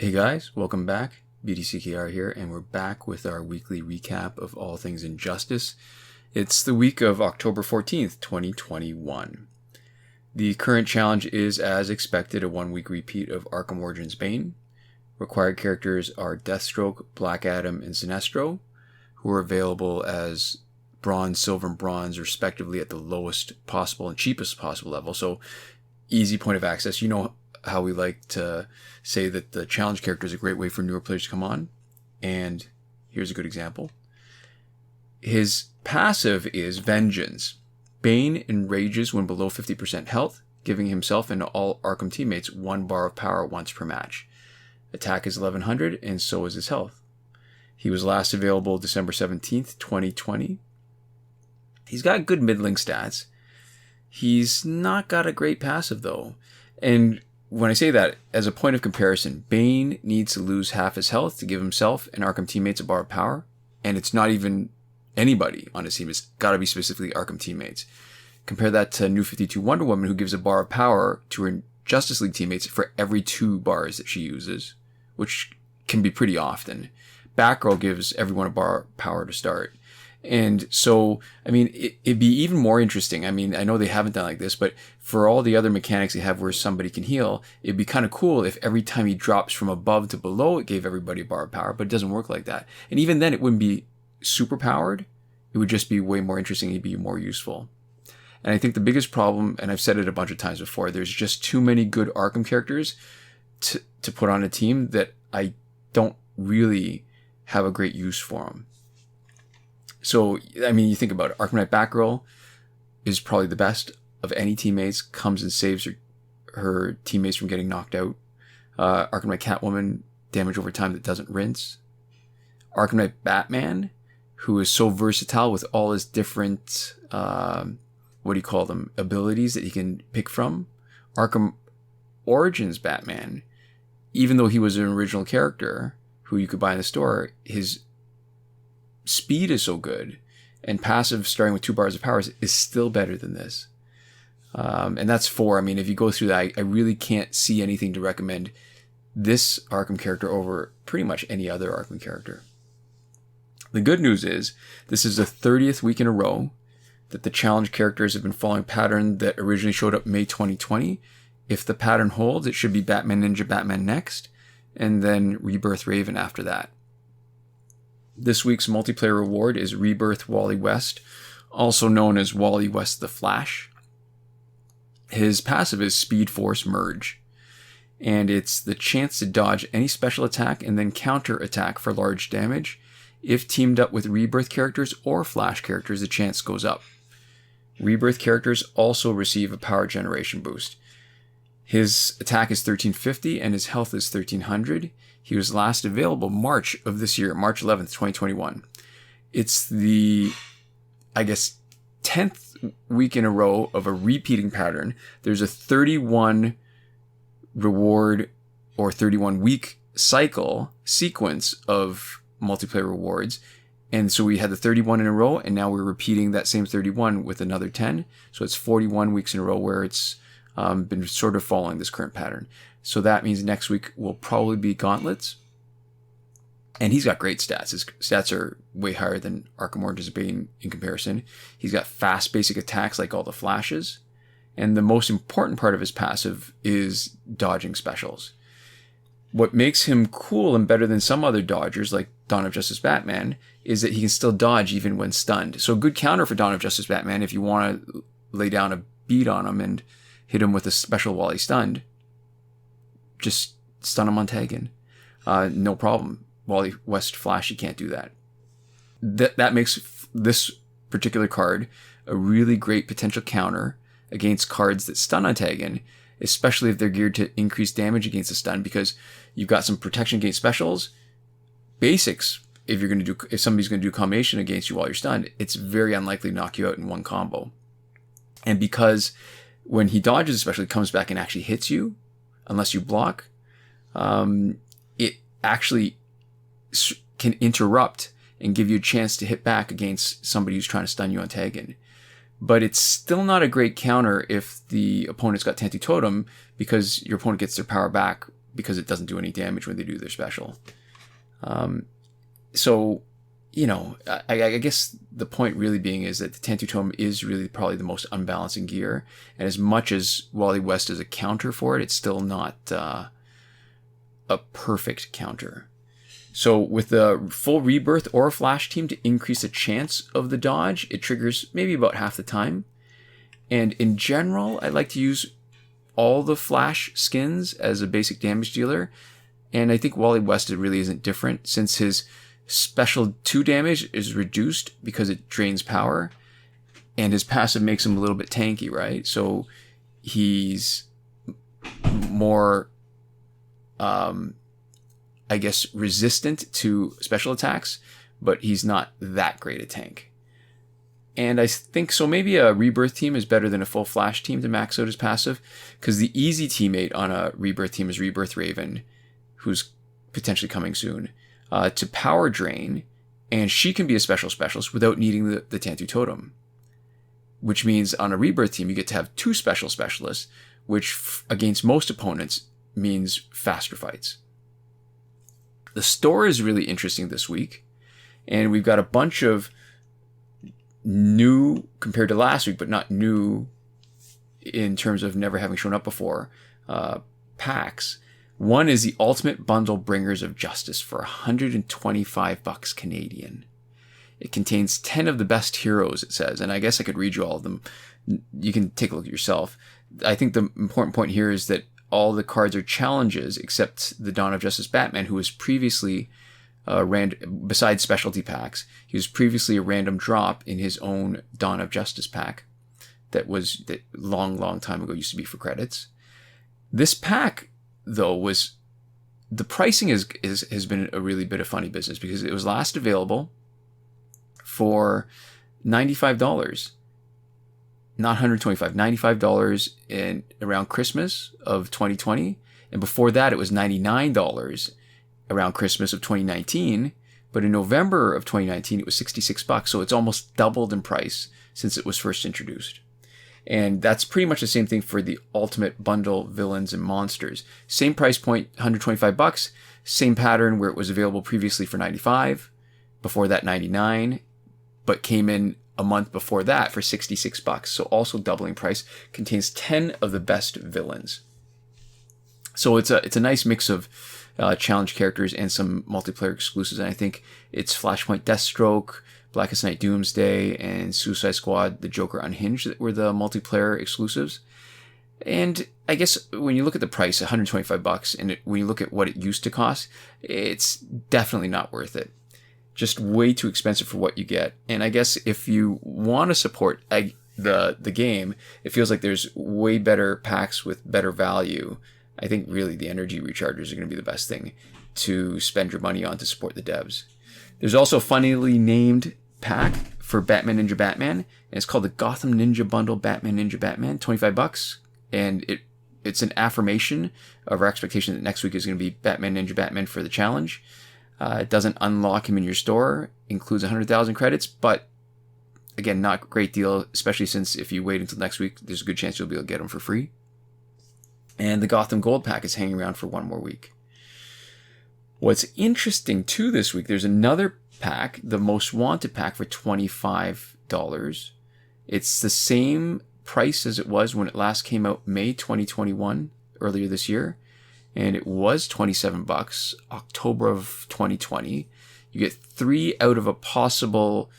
Hey guys, welcome back. BDCKR here, and we're back with our weekly recap of all things Injustice. It's the week of October 14th, 2021. The current challenge is, as expected, a one-week repeat of Arkham Origins Bane. Required characters are Deathstroke, Black Adam, and Sinestro, who are available as Bronze, Silver, and Bronze, respectively, at the lowest possible and cheapest possible level. So, easy point of access. You know how we like to say that the challenge character is a great way for newer players to come on. And here's a good example. His passive is Vengeance. Bane enrages when below 50% health, giving himself and all Arkham teammates 1 bar of power once per match. Attack is 1100, and so is his health. He was last available December 17th, 2020. He's got good middling stats. He's not got a great passive, though. And when I say that, as a point of comparison, Bane needs to lose half his health to give himself and Arkham teammates a bar of power, and it's not even anybody on his team. It's got to be specifically Arkham teammates. Compare that to New 52 Wonder Woman, who gives a bar of power to her Justice League teammates for every 2 bars that she uses, which can be pretty often. Batgirl gives everyone a bar of power to start. And so, I mean, it'd be even more interesting. I mean, I know they haven't done like this, but for all the other mechanics they have where somebody can heal, it'd be kind of cool if every time he drops from above to below, it gave everybody a bar of power, but it doesn't work like that. And even then, it wouldn't be super powered. It would just be way more interesting. It'd be more useful. And I think the biggest problem, and I've said it a bunch of times before, there's just too many good Arkham characters to put on a team that I don't really have a great use for them. So, I mean, you think about it. Arkham Knight Batgirl is probably the best of any teammates, comes and saves her teammates from getting knocked out. Arkham Knight Catwoman, damage over time that doesn't rinse. Arkham Knight Batman, who is so versatile with all his different, abilities that he can pick from. Arkham Origins Batman, even though he was an original character who you could buy in the store, his speed is so good, and passive starting with 2 bars of power is still better than this. And that's 4. I mean, if you go through that, I really can't see anything to recommend this Arkham character over pretty much any other Arkham character. The good news is, this is the 30th week in a row that the challenge characters have been following a pattern that originally showed up May 2020. If the pattern holds, it should be Batman Ninja Batman next, and then Rebirth Raven after that. This week's multiplayer reward is Rebirth Wally West, also known as Wally West the Flash. His passive is Speed Force Merge, and it's the chance to dodge any special attack and then counter attack for large damage. If teamed up with Rebirth characters or Flash characters, the chance goes up. Rebirth characters also receive a power generation boost. His attack is 1350 and his health is 1300. He was last available March of this year, March 11th, 2021. It's the, 10th week in a row of a repeating pattern. There's a 31 reward or 31 week cycle sequence of multiplayer rewards. And so we had the 31 in a row, and now we're repeating that same 31 with another 10. So it's 41 weeks in a row where it's been sort of following this current pattern. So that means next week will probably be Gauntlets. And he's got great stats. His stats are way higher than Arkham Origins Bane in comparison. He's got fast basic attacks like all the Flashes. And the most important part of his passive is dodging specials. What makes him cool and better than some other dodgers like Dawn of Justice Batman is that he can still dodge even when stunned. So a good counter for Dawn of Justice Batman, if you want to lay down a beat on him and hit him with a special while he's stunned, just stun him on tagging. No problem. Wally West Flash, you can't do that. That makes this particular card a really great potential counter against cards that stun on tagging, especially if they're geared to increase damage against a stun, because you've got some protection against specials. Basics, if somebody's going to do a combination against you while you're stunned, it's very unlikely to knock you out in one combo. And because when he dodges, especially, comes back and actually hits you, unless you block, it actually can interrupt and give you a chance to hit back against somebody who's trying to stun you on tagging. But it's still not a great counter if the opponent's got Tantu Totem, because your opponent gets their power back because it doesn't do any damage when they do their special. So, you know, I guess the point really being is that the Tantu Tome is really probably the most unbalancing gear. And as much as Wally West is a counter for it, it's still not a perfect counter. So with the full Rebirth or Flash team to increase the chance of the dodge, it triggers maybe about half the time. And in general, I like to use all the Flash skins as a basic damage dealer. And I think Wally West really isn't different, since his special 2 damage is reduced because it drains power. And his passive makes him a little bit tanky, right? So he's more, I guess, resistant to special attacks, but he's not that great a tank. And I think so maybe a Rebirth team is better than a full Flash team to max out his passive, because the easy teammate on a Rebirth team is Rebirth Raven, who's potentially coming soon, to power drain, and she can be a special specialist without needing the Tantu Totem. Which means on a Rebirth team, you get to have 2 special specialists, which against most opponents means faster fights. The store is really interesting this week, and we've got a bunch of new compared to last week, but not new in terms of never having shown up before, packs. One is the Ultimate Bundle Bringers of Justice for $125 Canadian. It contains 10 of the best heroes, it says, and I guess I could read you all of them. You can take a look at yourself. I think the important point here is that all the cards are challenges except the Dawn of Justice Batman, who was previously besides specialty packs, he was previously a random drop in his own Dawn of Justice pack that long time ago used to be for credits. This pack, though, was the pricing has been a really bit of funny business, because it was last available for $95, not $125, $95 in around Christmas of 2020, and before that it was $99 around Christmas of 2019, but in November of 2019 it was $66, so it's almost doubled in price since it was first introduced. And that's pretty much the same thing for the Ultimate Bundle Villains and Monsters. Same price point, $125, same pattern where it was available previously for $95, before that $99, but came in a month before that for $66, so also doubling price. Contains 10 of the best villains. So it's a nice mix of challenge characters and some multiplayer exclusives, and I think it's Flashpoint Deathstroke, Blackest Night Doomsday, and Suicide Squad The Joker Unhinged that were the multiplayer exclusives. And I guess when you look at the price, $125, and when you look at what it used to cost, it's definitely not worth it. Just way too expensive for what you get. And I guess if you want to support the game, it feels like there's way better packs with better value. I think really the energy rechargers are going to be the best thing to spend your money on to support the devs. There's also a funnily named pack for Batman Ninja Batman, and it's called the Gotham Ninja Bundle Batman Ninja Batman, $25, and it's an affirmation of our expectation that next week is going to be Batman Ninja Batman for the challenge. It doesn't unlock him in your store, includes 100,000 credits, but again, not a great deal, especially since if you wait until next week, there's a good chance you'll be able to get him for free. And the Gotham Gold pack is hanging around for one more week. What's interesting too this week, there's another pack, the Most Wanted pack for $25. It's the same price as it was when it last came out May 2021, earlier this year. And it was $27, October of 2020. You get 3 out of a possible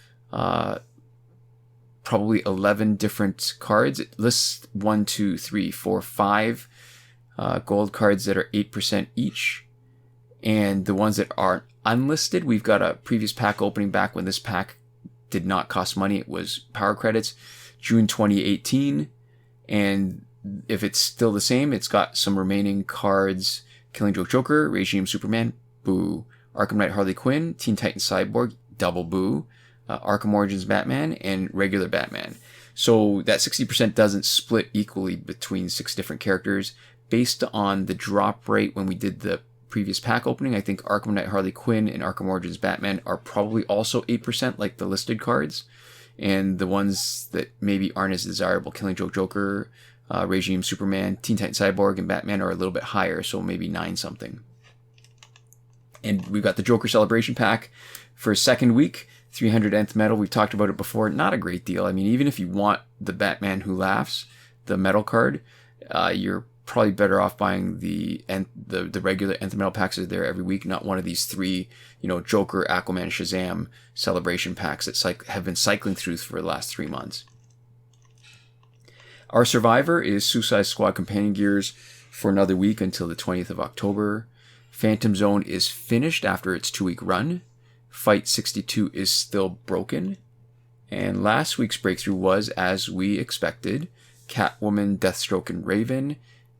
probably 11 different cards. It lists 1, 2, 3, 4, 5 gold cards that are 8% each. And the ones that are unlisted, we've got a previous pack opening back when this pack did not cost money. It was power credits, June 2018. And if it's still the same, it's got some remaining cards: Killing Joke Joker, Regime Superman, boo. Arkham Knight Harley Quinn, Teen Titans Cyborg, double boo. Arkham Origins Batman, and regular Batman. So that 60% doesn't split equally between 6 different characters. Based on the drop rate when we did the previous pack opening, I think Arkham Knight Harley Quinn and Arkham Origins Batman are probably also 8% like the listed cards. And the ones that maybe aren't as desirable, Killing Joke Joker, Regime, Superman, Teen Titan Cyborg, and Batman are a little bit higher, so maybe 9 something. And we've got the Joker Celebration Pack for a second week, 300 nth metal. We've talked about it before. Not a great deal. I mean, even if you want the Batman Who Laughs, the metal card, you're probably better off buying the regular nth metal packs that are there every week, not one of these 3, Joker, Aquaman, Shazam celebration packs that have been cycling through for the last 3 months. Our Survivor is Suicide Squad Companion Gears for another week until the 20th of October. Phantom Zone is finished after its 2-week run. Fight 62 is still broken. And last week's breakthrough was, as we expected, Catwoman, Deathstroke, and Raven,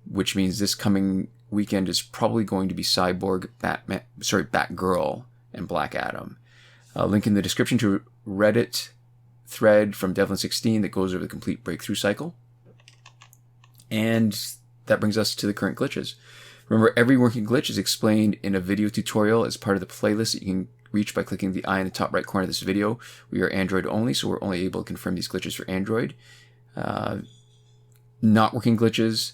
which means this coming weekend is probably going to be Cyborg, Batgirl, and Black Adam. Link in the description to a Reddit thread from Devlin16 that goes over the complete breakthrough cycle. And that brings us to the current glitches. Remember, every working glitch is explained in a video tutorial as part of the playlist that you can reach by clicking the eye in the top right corner of this video. We are Android only, so we're only able to confirm these glitches for Android. Not working glitches,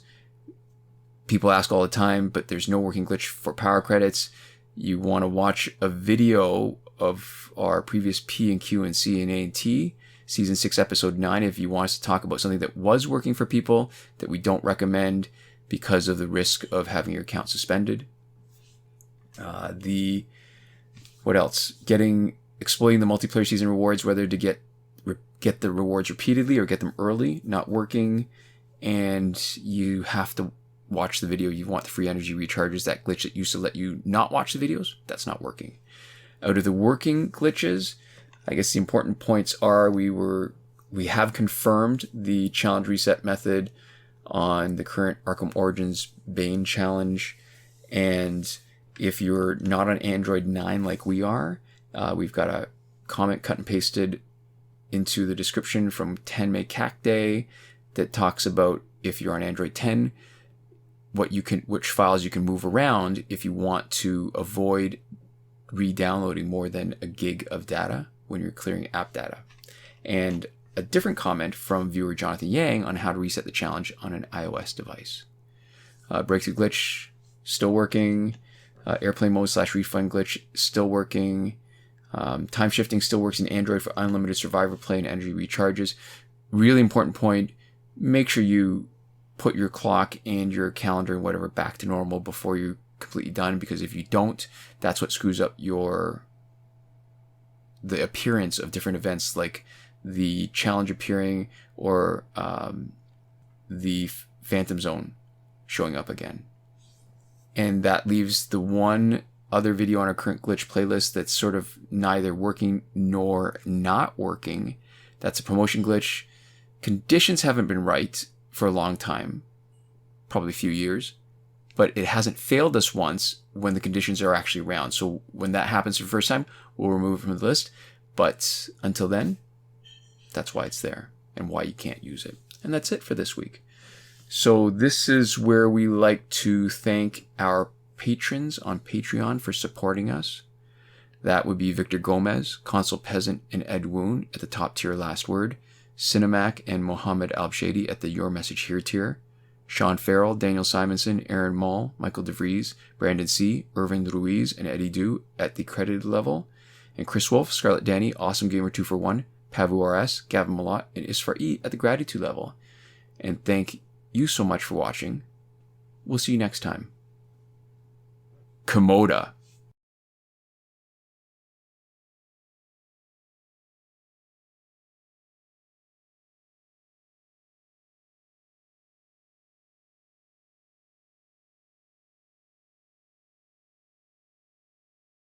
people ask all the time, but there's no working glitch for power credits. You want to watch a video of our previous P and Q and C and A and T, Season 6, Episode 9, if you want us to talk about something that was working for people that we don't recommend because of the risk of having your account suspended. What else? Exploiting the multiplayer season rewards, whether to get the rewards repeatedly or get them early, not working, and you have to watch the video. You want the free energy recharges, that glitch that used to let you not watch the videos, that's not working. Out of the working glitches, I guess the important points are we have confirmed the challenge reset method on the current Arkham Origins Bane challenge, and if you're not on Android 9 like we are, we've got a comment cut and pasted into the description from Tenme Kakde that talks about if you're on Android 10, which files you can move around if you want to avoid re-downloading more than a gig of data when you're clearing app data. And a different comment from viewer Jonathan Yang on how to reset the challenge on an iOS device. Breakthrough glitch, still working. Airplane mode / refund glitch, still working. Time shifting still works in Android for unlimited survivor play and energy recharges. Really important point, make sure you put your clock and your calendar and whatever back to normal before you're completely done, because if you don't, that's what screws up the appearance of different events, like the challenge appearing or the Phantom Zone showing up again. And that leaves the one other video on our current glitch playlist that's sort of neither working nor not working. That's a promotion glitch. Conditions haven't been right for a long time, probably a few years, but it hasn't failed us once when the conditions are actually around. So when that happens for the first time, we'll remove it from the list. But until then, that's why it's there and why you can't use it. And that's it for this week. So this is where we like to thank our patrons on Patreon for supporting us. That would be Victor Gomez, Consul Peasant, and Edwoon at the top tier last word, Sinemac and Mohammed Albshaiti at the Your Message Here tier, Shawn Farrell, Daniel Simonson, Aaron Maule, Michael DeVries, Brandon C., Irvin Ruiz, and Eddydoo at the credited level, and Chris Wolff, Scarlet, Dani, Awesomegamer 241, Pavu RS, Gavin, Mallott, and Isfar E at the gratitude level. And thank you so much for watching. We'll see you next time. Komoda.